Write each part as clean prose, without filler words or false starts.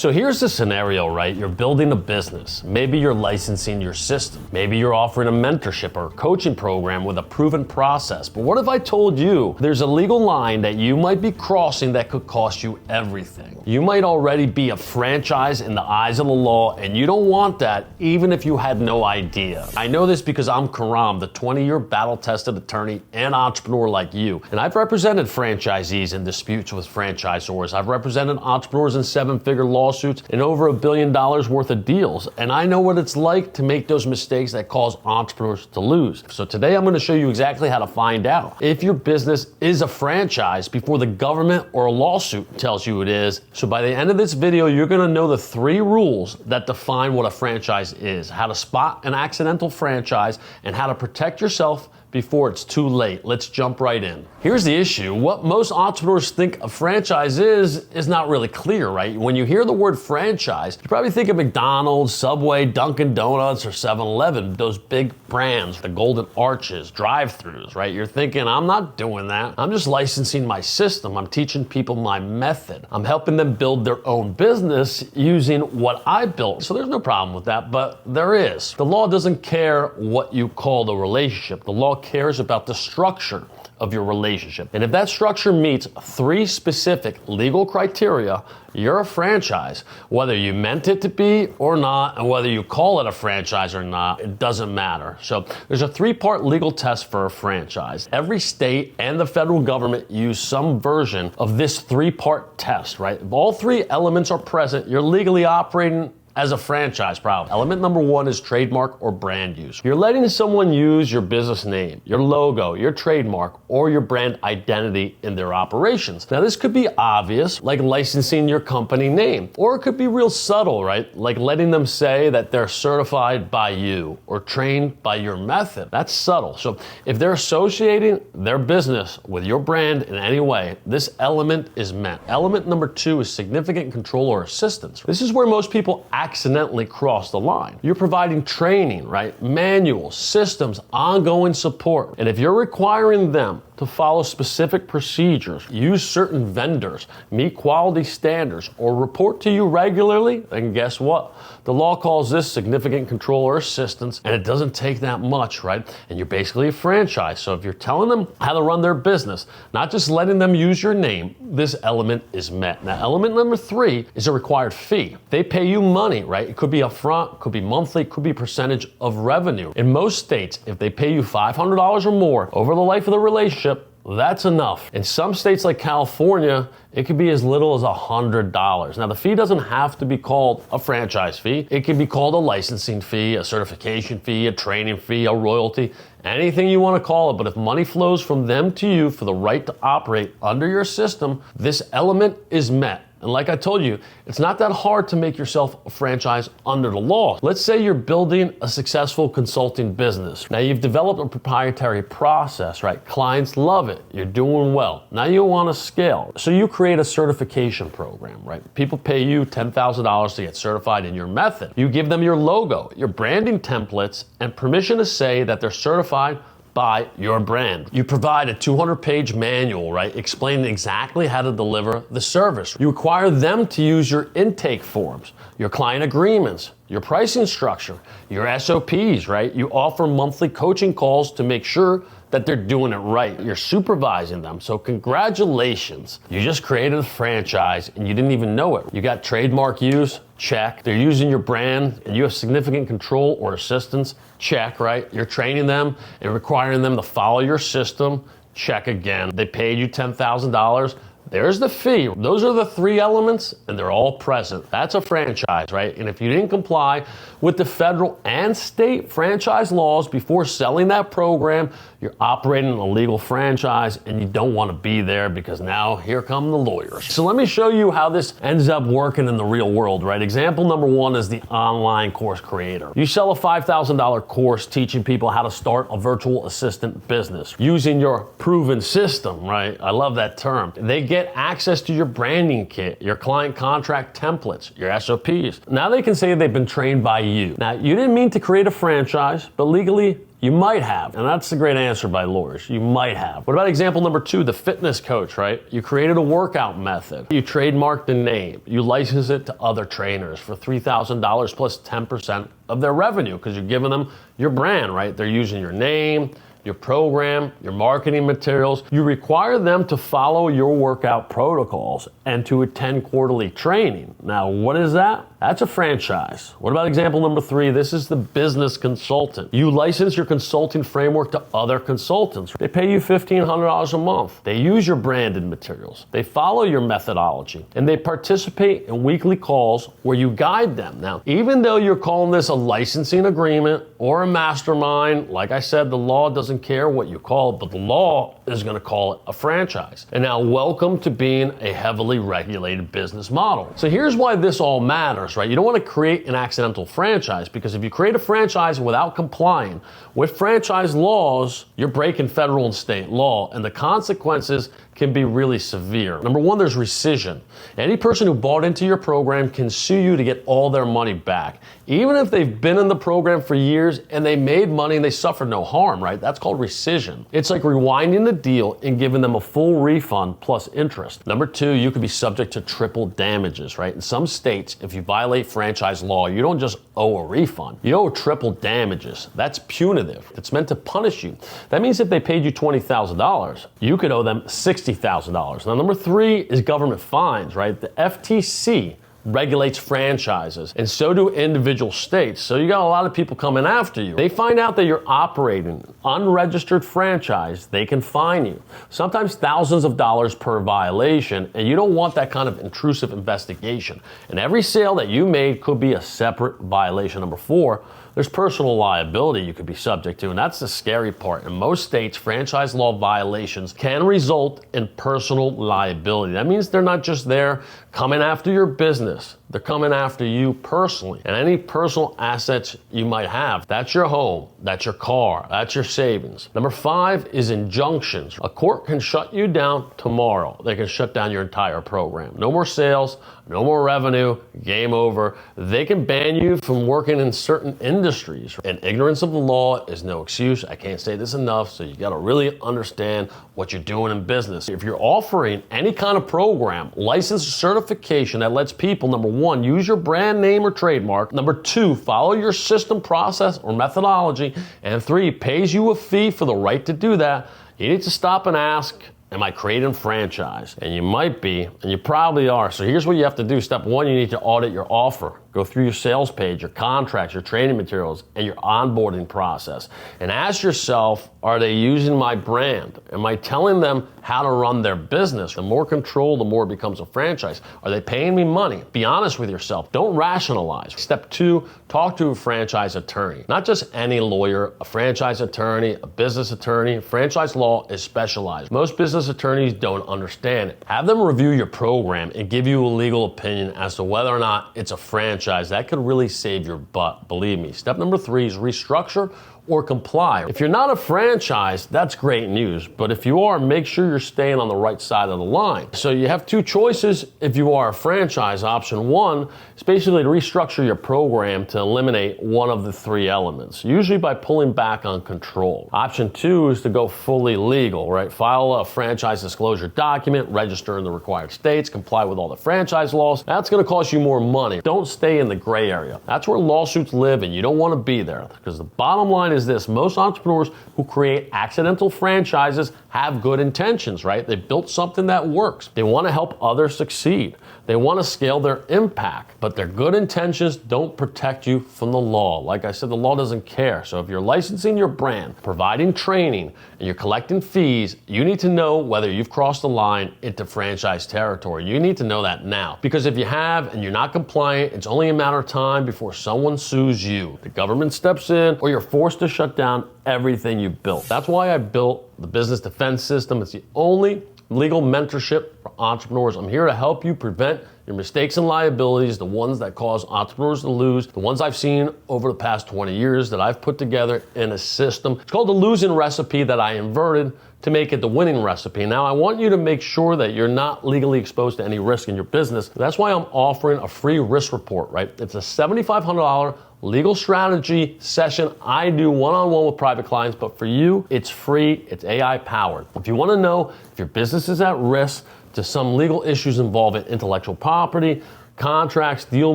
So here's the scenario, right? You're building a business. Maybe you're licensing your system. Maybe you're offering a mentorship or a coaching program with a proven process. But what if I told you there's a legal line that you might be crossing that could cost you everything? You might already be a franchise in the eyes of the law, and you don't want that even if you had no idea. I know this because I'm Karam, the 20-year battle-tested attorney and entrepreneur like you. And I've represented franchisees in disputes with franchisors. I've represented entrepreneurs in seven-figure lawsuits and over $1 billion worth of deals. And I know what it's like to make those mistakes that cause entrepreneurs to lose. So today I'm going to show you exactly how to find out if your business is a franchise before the government or a lawsuit tells you it is. So by the end of this video, you're going to know the 3 rules that define what a franchise is, how to spot an accidental franchise, and how to protect yourself before it's too late. Let's jump right in. Here's the issue. What most entrepreneurs think a franchise is not really clear, right? When you hear the word franchise, you probably think of McDonald's, Subway, Dunkin' Donuts, or 7-Eleven, those big brands, the golden arches, drive-thrus, right? You're thinking, I'm not doing that. I'm just licensing my system. I'm teaching people my method. I'm helping them build their own business using what I built. So there's no problem with that, but there is. The law doesn't care what you call the relationship. The law cares about the structure of your relationship. And if that structure meets 3 specific legal criteria, you're a franchise. Whether you meant it to be or not, and whether you call it a franchise or not, it doesn't matter. So there's a 3-part legal test for a franchise. Every state and the federal government use some version of this 3-part test, right? If all 3 elements are present, you're legally operating as a franchise problem. Element number 1 is trademark or brand use. You're letting someone use your business name, your logo, your trademark, or your brand identity in their operations. Now, this could be obvious, like licensing your company name, or it could be real subtle, right? Like letting them say that they're certified by you or trained by your method. That's subtle. So if they're associating their business with your brand in any way, this element is met. Element number 2 is significant control or assistance. This is where most people accidentally cross the line. You're providing training, right? Manuals, systems, ongoing support. And if you're requiring them to follow specific procedures, use certain vendors, meet quality standards, or report to you regularly, then guess what? The law calls this significant control or assistance, and it doesn't take that much, right? And you're basically a franchise. So if you're telling them how to run their business, not just letting them use your name, this element is met. Now, element number 3 is a required fee. They pay you money, right? It could be upfront, could be monthly, could be percentage of revenue. In most states, if they pay you $500 or more over the life of the relationship, that's enough. In some states like California, it could be as little as $100. Now, the fee doesn't have to be called a franchise fee. It can be called a licensing fee, a certification fee, a training fee, a royalty, anything you want to call it. But if money flows from them to you for the right to operate under your system, this element is met. And like I told you, it's not that hard to make yourself a franchise under the law. Let's say you're building a successful consulting business. Now you've developed a proprietary process, right? Clients love it. You're doing well. Now you want to scale. So you create a certification program, right? People pay you $10,000 to get certified in your method. You give them your logo, your branding templates, and permission to say that they're certified by your brand. You provide a 200-page manual, right, explaining exactly how to deliver the service. You require them to use your intake forms, your client agreements, your pricing structure, your SOPs, right? You offer monthly coaching calls to make sure that they're doing it right. You're supervising them. So congratulations. You just created a franchise and you didn't even know it. You got trademark use, check. They're using your brand and you have significant control or assistance, check, right? You're training them and requiring them to follow your system, check again. They paid you $10,000. There's the fee. Those are the 3 elements, and they're all present. That's a franchise, right? And if you didn't comply with the federal and state franchise laws before selling that program, you're operating an illegal franchise, and you don't want to be there because now here come the lawyers. So let me show you how this ends up working in the real world, right? Example number 1 is the online course creator. You sell a $5,000 course teaching people how to start a virtual assistant business using your proven system, right? I love that term. They get get access to your branding kit, your client contract templates, your SOPs. Now they can say they've been trained by you. Now, you didn't mean to create a franchise, but legally, you might have. And that's the great answer by lawyers. You might have. What about example number 2, the fitness coach, right? You created a workout method. You trademarked the name. You license it to other trainers for $3,000 plus 10% of their revenue because you're giving them your brand, right? They're using your name, your program, your marketing materials. You require them to follow your workout protocols and to attend quarterly training. Now, what is that? That's a franchise. What about example number 3? This is the business consultant. You license your consulting framework to other consultants. They pay you $1,500 a month. They use your branded materials. They follow your methodology, and they participate in weekly calls where you guide them. Now, even though you're calling this a licensing agreement or a mastermind, like I said, the law doesn't care what you call it, but the law is going to call it a franchise. And now, welcome to being a heavily regulated business model. So here's why this all matters, right? You don't want to create an accidental franchise, because if you create a franchise without complying with franchise laws, you're breaking federal and state law, and the consequences can be really severe. Number 1, there's rescission. Any person who bought into your program can sue you to get all their money back, even if they've been in the program for years and they made money and they suffered no harm, right? That's called rescission. It's like rewinding the deal and giving them a full refund plus interest. Number 2, you could be subject to triple damages, right? In some states, if you violate franchise law, you don't just owe a refund. You owe triple damages. That's punitive. It's meant to punish you. That means if they paid you $20,000, you could owe them $60,000. Now, number 3 is government fines, right? The FTC regulates franchises, and so do individual states. So you got a lot of people coming after you. They find out that you're operating an unregistered franchise, they can fine you. Sometimes thousands of dollars per violation, and you don't want that kind of intrusive investigation. And every sale that you made could be a separate violation. Number 4, there's personal liability you could be subject to, and that's the scary part. In most states, franchise law violations can result in personal liability. That means they're not just there coming after your business. They're coming after you personally, and any personal assets you might have. That's your home, that's your car, that's your savings. Number 5 is injunctions. A court can shut you down tomorrow. They can shut down your entire program. No more sales, no more revenue, game over. They can ban you from working in certain industries. And ignorance of the law is no excuse. I can't say this enough, so you gotta really understand what you're doing in business. If you're offering any kind of program, license certification that lets people, number 1, use your brand name or trademark. Number 2, follow your system, process, or methodology. And 3, pays you a fee for the right to do that. You need to stop and ask, am I creating franchise? And you might be, and you probably are. So here's what you have to do. Step 1, you need to audit your offer. Go through your sales page, your contracts, your training materials, and your onboarding process. And ask yourself, are they using my brand? Am I telling them how to run their business? The more control, the more it becomes a franchise. Are they paying me money? Be honest with yourself. Don't rationalize. Step 2, talk to a franchise attorney. Not just any lawyer, a franchise attorney, a business attorney. Franchise law is specialized. Most business attorneys don't understand it. Have them review your program and give you a legal opinion as to whether or not it's a franchise. That could really save your butt, believe me. Step number 3 is restructure or comply. If you're not a franchise, that's great news. But if you are, make sure you're staying on the right side of the line. So you have 2 choices if you are a franchise. Option 1 is basically to restructure your program to eliminate one of the 3 elements, usually by pulling back on control. Option 2 is to go fully legal, right? File a franchise disclosure document, register in the required states, comply with all the franchise laws. That's going to cost you more money. Don't stay in the gray area. That's where lawsuits live, and you don't want to be there, because the bottom line is this: most entrepreneurs who create accidental franchises have good intentions, right? They built something that works. They want to help others succeed. They want to scale their impact, but their good intentions don't protect you from the law. Like I said, the law doesn't care. So if you're licensing your brand, providing training, and you're collecting fees, you need to know whether you've crossed the line into franchise territory. You need to know that now, because if you have and you're not compliant, it's only a matter of time before someone sues you. The government steps in, or you're forced to shut down everything you built. That's why I built the Business Defense System. It's the only legal mentorship for entrepreneurs. I'm here to help you prevent your mistakes and liabilities, the ones that cause entrepreneurs to lose, the ones I've seen over the past 20 years that I've put together in a system. It's called the losing recipe that I inverted to make it the winning recipe. Now, I want you to make sure that you're not legally exposed to any risk in your business. That's why I'm offering a free risk report, right? It's a $7,500 legal strategy session I do one-on-one with private clients, but for you, it's free, it's AI powered. If you wanna know if your business is at risk to some legal issues involving intellectual property, contracts, deal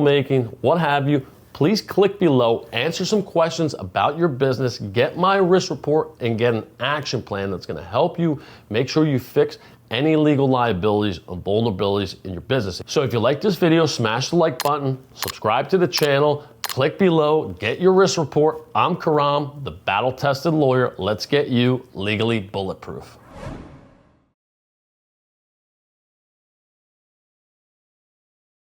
making, what have you, please click below, answer some questions about your business, get my risk report, and get an action plan that's gonna help you make sure you fix any legal liabilities or vulnerabilities in your business. So if you like this video, smash the like button, subscribe to the channel, click below, get your risk report. I'm Karam, the battle-tested lawyer. Let's get you legally bulletproof.